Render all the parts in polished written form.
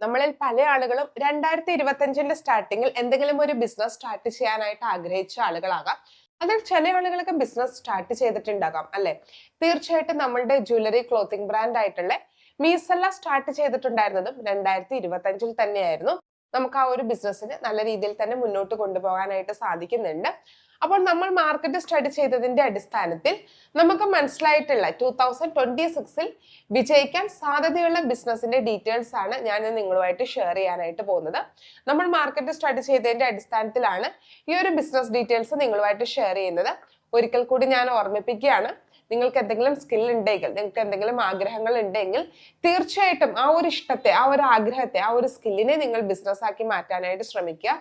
നമ്മളിൽ പല ആളുകളും 2025 സ്റ്റാർട്ടിങ്ങിൽ എന്തെങ്കിലും ഒരു ബിസിനസ് സ്റ്റാർട്ട് ചെയ്യാനായിട്ട് ആഗ്രഹിച്ച ആളുകളാകാം. അതിൽ ചില ആളുകളൊക്കെ ബിസിനസ് സ്റ്റാർട്ട് ചെയ്തിട്ടുണ്ടാകാം അല്ലെ. തീർച്ചയായിട്ടും നമ്മളുടെ ജ്വല്ലറി ക്ലോത്തിങ് ബ്രാൻഡ് ആയിട്ടുള്ള മീസല്ല സ്റ്റാർട്ട് ചെയ്തിട്ടുണ്ടായിരുന്നതും 2025 തന്നെയായിരുന്നു. നമുക്ക് ആ ഒരു ബിസിനസ്സിന് നല്ല രീതിയിൽ തന്നെ മുന്നോട്ട് കൊണ്ടുപോകാനായിട്ട് സാധിക്കുന്നുണ്ട്. അപ്പോൾ നമ്മൾ മാർക്കറ്റ് സ്റ്റഡി ചെയ്തതിന്റെ അടിസ്ഥാനത്തിൽ നമുക്ക് മനസ്സിലായിട്ടുള്ള 2026 വിജയിക്കാൻ സാധ്യതയുള്ള ബിസിനസിന്റെ ഡീറ്റെയിൽസ് ആണ് ഞാൻ നിങ്ങളുമായിട്ട് ഷെയർ ചെയ്യാനായിട്ട് പോകുന്നത്. നമ്മൾ മാർക്കറ്റ് സ്റ്റഡി ചെയ്തതിന്റെ അടിസ്ഥാനത്തിലാണ് ഈ ഒരു ബിസിനസ് ഡീറ്റെയിൽസ് നിങ്ങളുമായിട്ട് ഷെയർ ചെയ്യുന്നത്. ഒരിക്കൽ കൂടി ഞാൻ ഓർമ്മിപ്പിക്കുകയാണ്, നിങ്ങൾക്ക് എന്തെങ്കിലും സ്കിൽ ഉണ്ടെങ്കിൽ, നിങ്ങൾക്ക് എന്തെങ്കിലും ആഗ്രഹങ്ങൾ ഉണ്ടെങ്കിൽ തീർച്ചയായിട്ടും ആ ഒരു ഇഷ്ടത്തെ, ആ ഒരു ആഗ്രഹത്തെ, ആ ഒരു സ്കില്ലിനെ നിങ്ങൾ ബിസിനസ് ആക്കി മാറ്റാനായിട്ട് ശ്രമിക്കുക.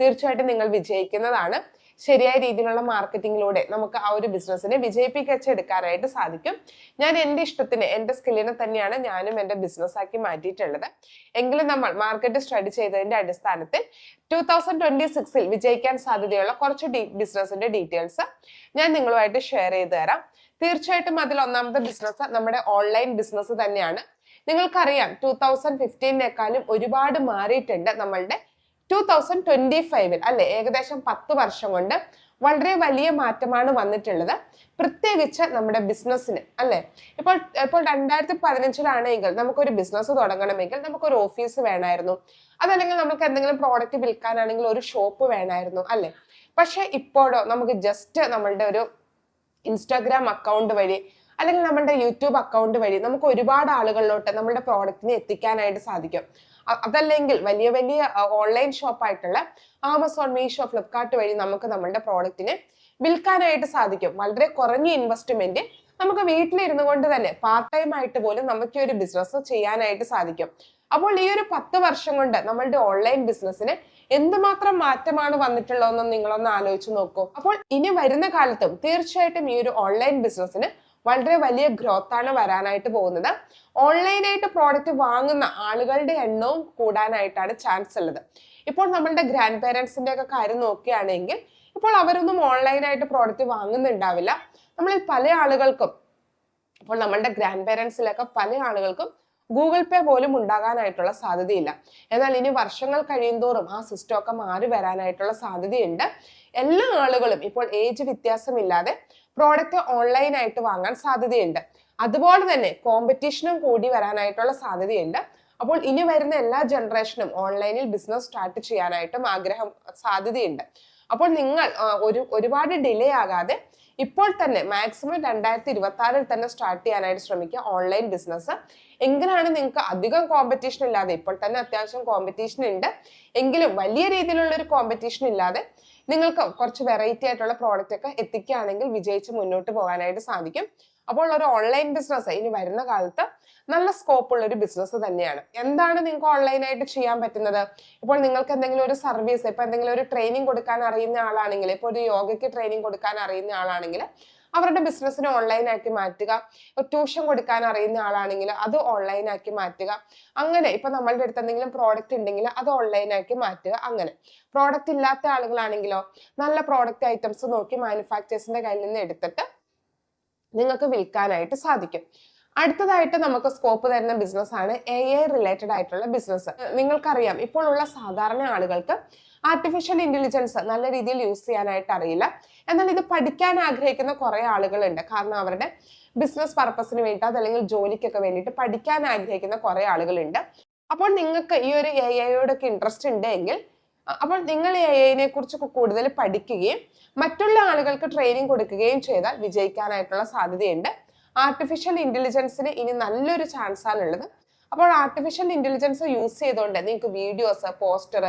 തീർച്ചയായിട്ടും നിങ്ങൾ വിജയിക്കുന്നതാണ്. ശരിയായ രീതിയിലുള്ള മാർക്കറ്റിങ്ങിലൂടെ നമുക്ക് ആ ഒരു ബിസിനസ്സിനെ വിജയിപ്പിച്ചെടുക്കാനായിട്ട് സാധിക്കും. ഞാൻ എൻ്റെ ഇഷ്ടത്തിന്, എൻ്റെ സ്കില്ലിനെ തന്നെയാണ് ഞാനും എൻ്റെ ബിസിനസ് ആക്കി മാറ്റിയിട്ടുള്ളത്. എങ്കിലും നമ്മൾ മാർക്കറ്റ് സ്റ്റഡി ചെയ്തതിന്റെ അടിസ്ഥാനത്തിൽ 2026 വിജയിക്കാൻ സാധ്യതയുള്ള കുറച്ച് ബിസിനസിന്റെ ഡീറ്റെയിൽസ് ഞാൻ നിങ്ങളുമായിട്ട് ഷെയർ ചെയ്ത് തരാം. തീർച്ചയായിട്ടും അതിൽ ഒന്നാമത്തെ ബിസിനസ് നമ്മുടെ ഓൺലൈൻ ബിസിനസ് തന്നെയാണ്. നിങ്ങൾക്കറിയാം 2015 ഒരുപാട് മാറിയിട്ടുണ്ട് നമ്മളുടെ 2025 അല്ലെ. ഏകദേശം 10 വർഷം കൊണ്ട് വളരെ വലിയ മാറ്റമാണ് വന്നിട്ടുള്ളത്, പ്രത്യേകിച്ച് നമ്മുടെ ബിസിനസ്സിന് അല്ലെ. ഇപ്പോൾ 2015 നമുക്കൊരു ബിസിനസ് തുടങ്ങണമെങ്കിൽ നമുക്കൊരു ഓഫീസ് വേണമായിരുന്നു, അതല്ലെങ്കിൽ നമുക്ക് എന്തെങ്കിലും പ്രോഡക്റ്റ് വിൽക്കാനാണെങ്കിൽ ഒരു ഷോപ്പ് വേണമായിരുന്നു അല്ലെ. പക്ഷെ ഇപ്പോഴോ നമുക്ക് ജസ്റ്റ് നമ്മളുടെ ഒരു ഇൻസ്റ്റാഗ്രാം അക്കൗണ്ട് വഴി അല്ലെങ്കിൽ നമ്മുടെ യൂട്യൂബ് അക്കൗണ്ട് വഴി നമുക്ക് ഒരുപാട് ആളുകളിലോട്ട് നമ്മുടെ പ്രോഡക്റ്റിനെ എത്തിക്കാനായിട്ട് സാധിക്കും. അതല്ലെങ്കിൽ വലിയ വലിയ ഓൺലൈൻ ഷോപ്പായിട്ടുള്ള ആമസോൺ, മീഷോ, ഫ്ലിപ്കാർട്ട് വഴി നമുക്ക് നമ്മുടെ പ്രോഡക്റ്റിനെ വിൽക്കാനായിട്ട് സാധിക്കും. വളരെ കുറഞ്ഞ ഇൻവെസ്റ്റ്മെന്റ് നമുക്ക് വീട്ടിലിരുന്നു കൊണ്ട് തന്നെ പാർട്ട് ടൈം ആയിട്ട് പോലും നമുക്ക് ഒരു ബിസിനസ് ചെയ്യാനായിട്ട് സാധിക്കും. അപ്പോൾ ഈ ഒരു 10 വർഷം കൊണ്ട് നമ്മളുടെ ഓൺലൈൻ ബിസിനസ്സിന് എന്തുമാത്രം മാറ്റമാണ് വന്നിട്ടുള്ളതെന്ന് നിങ്ങളൊന്ന് ആലോചിച്ച് നോക്കൂ. അപ്പോൾ ഇനി വരുന്ന കാലത്തും തീർച്ചയായിട്ടും ഈ ഒരു ഓൺലൈൻ ബിസിനസ്സിന് വളരെ വലിയ ഗ്രോത്ത് ആണ് വരാനായിട്ട് പോകുന്നത്. ഓൺലൈനായിട്ട് പ്രോഡക്റ്റ് വാങ്ങുന്ന ആളുകളുടെ എണ്ണവും കൂടാനായിട്ടാണ് ചാൻസ് ഉള്ളത്. ഇപ്പോൾ നമ്മളുടെ ഗ്രാൻഡ് പേരൻസിന്റെ ഒക്കെ കാര്യം നോക്കുകയാണെങ്കിൽ ഇപ്പോൾ അവരൊന്നും ഓൺലൈനായിട്ട് പ്രോഡക്റ്റ് വാങ്ങുന്നുണ്ടാവില്ല. നമ്മളിൽ പല ആളുകൾക്കും, ഇപ്പോൾ നമ്മളുടെ ഗ്രാൻഡ് പേരൻസിലൊക്കെ പല ആളുകൾക്കും ഗൂഗിൾ പേ പോലും ഉണ്ടാകാനായിട്ടുള്ള സാധ്യതയില്ല. എന്നാൽ ഇനി വർഷങ്ങൾ കഴിയുന്തോറും ആ സിസ്റ്റം ഒക്കെ മാറി വരാനായിട്ടുള്ള സാധ്യതയുണ്ട്. എല്ലാ ആളുകളും ഇപ്പോൾ ഏജ് വ്യത്യാസമില്ലാതെ പ്രോഡക്റ്റ് ഓൺലൈനായിട്ട് വാങ്ങാൻ സാധ്യതയുണ്ട്. അതുപോലെ തന്നെ കോമ്പറ്റീഷനും കൂടി വരാനായിട്ടുള്ള സാധ്യതയുണ്ട്. അപ്പോൾ ഇനി വരുന്ന എല്ലാ ജനറേഷനും ഓൺലൈനിൽ ബിസിനസ് സ്റ്റാർട്ട് ചെയ്യാനായിട്ടും സാധ്യതയുണ്ട്. അപ്പോൾ നിങ്ങൾ ഒരുപാട് ഡിലേ ആകാതെ ഇപ്പോൾ തന്നെ മാക്സിമം 2026 തന്നെ സ്റ്റാർട്ട് ചെയ്യാനായിട്ട് ശ്രമിക്കുക ഓൺലൈൻ ബിസിനസ്. എങ്കിലാണ് നിങ്ങൾക്ക് അധികം കോമ്പറ്റീഷൻ ഇല്ലാതെ, ഇപ്പോൾ തന്നെ അത്യാവശ്യം കോമ്പറ്റീഷൻ ഉണ്ട് എങ്കിലും വലിയ രീതിയിലുള്ള ഒരു കോമ്പറ്റീഷൻ ഇല്ലാതെ നിങ്ങൾക്ക് കുറച്ച് വെറൈറ്റി ആയിട്ടുള്ള പ്രോഡക്റ്റ് ഒക്കെ എത്തിക്കുകയാണെങ്കിൽ വിജയിച്ച് മുന്നോട്ട് പോകാനായിട്ട് സാധിക്കും. അപ്പോൾ ഒരു ഓൺലൈൻ ബിസിനസ് ഇനി വരുന്ന കാലത്ത് നല്ല സ്കോപ്പ് ഉള്ള ഒരു ബിസിനസ് തന്നെയാണ്. എന്താണ് നിങ്ങൾക്ക് ഓൺലൈനായിട്ട് ചെയ്യാൻ പറ്റുന്നത്? ഇപ്പോൾ നിങ്ങൾക്ക് എന്തെങ്കിലും ഒരു സർവീസ്, ഇപ്പൊ എന്തെങ്കിലും ഒരു ട്രെയിനിങ് കൊടുക്കാൻ അറിയുന്ന ആളാണെങ്കിൽ, ഇപ്പോൾ ഒരു യോഗയ്ക്ക് ട്രെയിനിങ് കൊടുക്കാൻ അറിയുന്ന ആളാണെങ്കിൽ അവരുടെ ബിസിനസ്സിനെ ഓൺലൈനാക്കി മാറ്റുക. ട്യൂഷൻ കൊടുക്കാൻ അറിയുന്ന ആളാണെങ്കിൽ അത് ഓൺലൈനാക്കി മാറ്റുക. അങ്ങനെ ഇപ്പൊ നമ്മളുടെ അടുത്ത് എന്തെങ്കിലും പ്രോഡക്റ്റ് ഉണ്ടെങ്കിൽ അത് ഓൺലൈനാക്കി മാറ്റുക. അങ്ങനെ പ്രോഡക്റ്റ് ഇല്ലാത്ത ആളുകളാണെങ്കിലോ നല്ല പ്രോഡക്റ്റ് ഐറ്റംസ് നോക്കി മാനുഫാക്ചേഴ്സിന്റെ കയ്യിൽ നിന്ന് എടുത്തിട്ട് നിങ്ങൾക്ക് വിൽക്കാനായിട്ട് സാധിക്കും. അടുത്തതായിട്ട് നമുക്ക് സ്കോപ്പ് തരുന്ന ബിസിനസ് ആണ് AI റിലേറ്റഡ് ആയിട്ടുള്ള ബിസിനസ്. നിങ്ങൾക്കറിയാം ഇപ്പോൾ ഉള്ള സാധാരണ ആളുകൾക്ക് ആർട്ടിഫിഷ്യൽ ഇന്റലിജൻസ് നല്ല രീതിയിൽ യൂസ് ചെയ്യാനായിട്ട് അറിയില്ല. എന്നാൽ ഇത് പഠിക്കാൻ ആഗ്രഹിക്കുന്ന കുറെ ആളുകളുണ്ട്. കാരണം അവരുടെ ബിസിനസ് പർപ്പസിന് വേണ്ടി അതല്ലെങ്കിൽ ജോലിക്കൊക്കെ വേണ്ടിയിട്ട് പഠിക്കാൻ ആഗ്രഹിക്കുന്ന കുറെ ആളുകളുണ്ട്. അപ്പോൾ നിങ്ങൾക്ക് ഈ ഒരു AI ഇൻട്രസ്റ്റ് ഉണ്ടെങ്കിൽ അപ്പോൾ നിങ്ങൾ AI കുറിച്ച് കൂടുതൽ പഠിക്കുകയും മറ്റുള്ള ആളുകൾക്ക് ട്രെയിനിങ് കൊടുക്കുകയും ചെയ്താൽ വിജയിക്കാനായിട്ടുള്ള സാധ്യതയുണ്ട്. ആർട്ടിഫിഷ്യൽ ഇന്റലിജൻസിന് ഇനി നല്ലൊരു ചാൻസ് ആണുള്ളത്. അപ്പോൾ ആർട്ടിഫിഷ്യൽ ഇന്റലിജൻസ് യൂസ് ചെയ്തുകൊണ്ട് നിങ്ങൾക്ക് വീഡിയോസ്, പോസ്റ്റർ,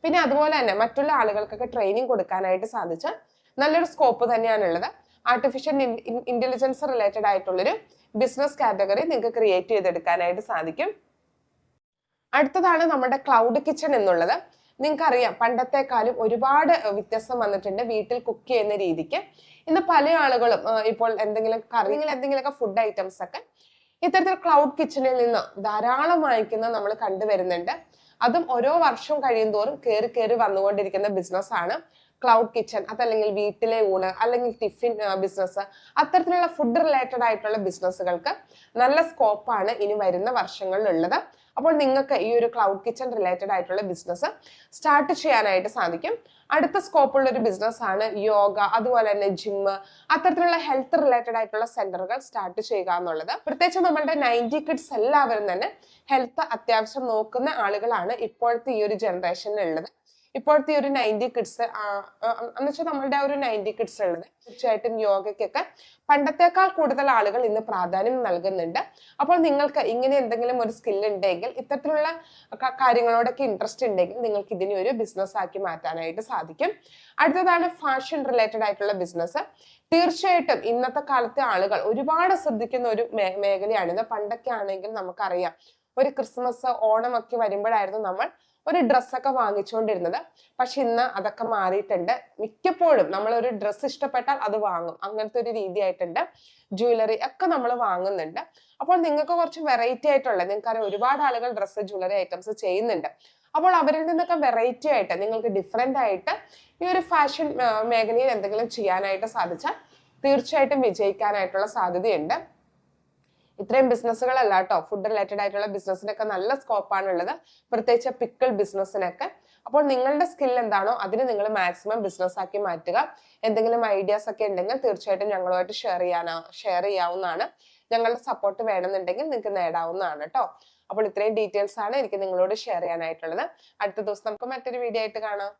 പിന്നെ അതുപോലെ തന്നെ മറ്റുള്ള ആളുകൾക്കൊക്കെ ട്രെയിനിങ് കൊടുക്കാനായിട്ട് സാധിച്ചാൽ നല്ലൊരു സ്കോപ്പ് തന്നെയാണുള്ളത്. ആർട്ടിഫിഷ്യൽ ഇന്റലിജൻസ് റിലേറ്റഡ് ആയിട്ടുള്ളൊരു ബിസിനസ് കാറ്റഗറി നിങ്ങൾക്ക് ക്രിയേറ്റ് ചെയ്തെടുക്കാനായിട്ട് സാധിക്കും. അടുത്തതാണ് നമ്മുടെ ക്ലൗഡ് കിച്ചൺ എന്നുള്ളത്. നിങ്ങൾക്കറിയാം പണ്ടത്തെക്കാളും ഒരുപാട് വ്യത്യാസം വന്നിട്ടുണ്ട് വീട്ടിൽ കുക്ക് ചെയ്യുന്ന രീതിക്ക്. ഇന്ന് പല ആളുകളും ഇപ്പോൾ എന്തെങ്കിലും കറി, എന്തെങ്കിലുമൊക്കെ ഫുഡ് ഐറ്റംസ് ഒക്കെ ഇത്തരത്തിൽ ക്ലൗഡ് കിച്ചണിൽ നിന്ന് ധാരാളം വാങ്ങിക്കുന്നത് നമ്മൾ കണ്ടുവരുന്നുണ്ട്. അതും ഓരോ വർഷം കഴിയുന്തോറും കയറി വന്നുകൊണ്ടിരിക്കുന്ന ബിസിനസ് ആണ് ക്ലൗഡ് കിച്ചൺ, അതല്ലെങ്കിൽ വീട്ടിലെ ഊണ്, അല്ലെങ്കിൽ ടിഫിൻ ബിസിനസ്, അത്തരത്തിലുള്ള ഫുഡ് റിലേറ്റഡ് ആയിട്ടുള്ള ബിസിനസ്സുകൾക്ക് നല്ല സ്കോപ്പാണ് ഇനി വരുന്ന വർഷങ്ങളിലുള്ളത്. അപ്പോൾ നിങ്ങൾക്ക് ഈ ഒരു ക്ലൗഡ് കിച്ചൺ റിലേറ്റഡ് ആയിട്ടുള്ള ബിസിനസ് സ്റ്റാർട്ട് ചെയ്യാനായിട്ട് സാധിക്കും. അടുത്ത സ്കോപ്പുള്ള ഒരു ബിസിനസ് ആണ് യോഗ, അതുപോലെ തന്നെ ജിമ്മ്, അത്തരത്തിലുള്ള ഹെൽത്ത് റിലേറ്റഡ് ആയിട്ടുള്ള സെന്ററുകൾ സ്റ്റാർട്ട് ചെയ്യുക എന്നുള്ളത്. പ്രത്യേകിച്ച് നമ്മളുടെ 90 കിഡ്സ് എല്ലാവരും തന്നെ ഹെൽത്ത് അത്യാവശ്യം നോക്കുന്ന ആളുകളാണ് ഇപ്പോഴത്തെ ഈ ഒരു ജനറേഷനിൽ ഉള്ളത്. ഇപ്പോഴത്തെ ഒരു 90 കിഡ്സ് എന്ന് വെച്ചാൽ നമ്മളുടെ ഒരു 90 കിഡ്സ് ഉള്ളത് തീർച്ചയായിട്ടും യോഗയ്ക്കൊക്കെ പണ്ടത്തേക്കാൾ കൂടുതൽ ആളുകൾ ഇന്ന് പ്രാധാന്യം നൽകുന്നുണ്ട്. അപ്പോൾ നിങ്ങൾക്ക് ഇങ്ങനെ എന്തെങ്കിലും ഒരു സ്കിൽ ഉണ്ടെങ്കിൽ, ഇത്തരത്തിലുള്ള കാര്യങ്ങളോടൊക്കെ ഇൻട്രസ്റ്റ് ഉണ്ടെങ്കിൽ നിങ്ങൾക്ക് ഇതിനെ ഒരു ബിസിനസ് ആക്കി മാറ്റാനായിട്ട് സാധിക്കും. അടുത്തതാണ് ഫാഷൻ റിലേറ്റഡ് ആയിട്ടുള്ള ബിസിനസ്. തീർച്ചയായിട്ടും ഇന്നത്തെ കാലത്തെ ആളുകൾ ഒരുപാട് ശ്രദ്ധിക്കുന്ന ഒരു മേഖലയാണിത്. പണ്ടൊക്കെ ആണെങ്കിൽ നമുക്കറിയാം, ഒരു ക്രിസ്മസ് ഓണം ഒക്കെ വരുമ്പോഴായിരുന്നു നമ്മൾ ഒരു ഡ്രസ്സൊക്കെ വാങ്ങിച്ചുകൊണ്ടിരുന്നത്. പക്ഷെ ഇന്ന് അതൊക്കെ മാറിയിട്ടുണ്ട്. മിക്കപ്പോഴും നമ്മൾ ഒരു ഡ്രസ്സ് ഇഷ്ടപ്പെട്ടാൽ അത് വാങ്ങും, അങ്ങനത്തെ ഒരു രീതി ആയിട്ടുണ്ട്. ജ്വല്ലറി ഒക്കെ നമ്മൾ വാങ്ങുന്നുണ്ട്. അപ്പോൾ നിങ്ങൾക്ക് കുറച്ച് വെറൈറ്റി ആയിട്ടുള്ള, നിങ്ങൾക്കറിയാം ഒരുപാട് ആളുകൾ ഡ്രസ്സ് ജ്വല്ലറി ഐറ്റംസ് ചെയ്യുന്നുണ്ട്. അപ്പോൾ അവരിൽ നിന്നൊക്കെ വെറൈറ്റി ആയിട്ട് നിങ്ങൾക്ക് ഡിഫറെന്റ് ആയിട്ട് ഈ ഒരു ഫാഷൻ മേഖലയിൽ എന്തെങ്കിലും ചെയ്യാനായിട്ട് സാധിച്ചാൽ തീർച്ചയായിട്ടും വിജയിക്കാനായിട്ടുള്ള സാധ്യതയുണ്ട്. ഇത്രയും ബിസിനസ്സുകളല്ല കേട്ടോ, ഫുഡ് റിലേറ്റഡ് ആയിട്ടുള്ള ബിസിനസ്സിനൊക്കെ നല്ല സ്കോപ്പാണ് ഉള്ളത്, പ്രത്യേകിച്ച് പിക്കിൾ ബിസിനസ്സിനൊക്കെ. അപ്പോൾ നിങ്ങളുടെ സ്കിൽ എന്താണോ അതിന് നിങ്ങൾ മാക്സിമം ബിസിനസ് ആക്കി മാറ്റുക. എന്തെങ്കിലും ഐഡിയാസ് ഒക്കെ ഉണ്ടെങ്കിൽ തീർച്ചയായിട്ടും ഞങ്ങളുമായിട്ട് ഷെയർ ചെയ്യാവുന്നതാണ്. ഞങ്ങളുടെ സപ്പോർട്ട് വേണമെന്നുണ്ടെങ്കിൽ നിങ്ങൾക്ക് നേടാവുന്നതാണ് കേട്ടോ. അപ്പോൾ ഇത്രയും ഡീറ്റെയിൽസ് ആണ് എനിക്ക് നിങ്ങളോട് ഷെയർ ചെയ്യാനായിട്ടുള്ളത്. അടുത്ത ദിവസം നമുക്ക് മറ്റൊരു വീഡിയോ ആയിട്ട് കാണാം.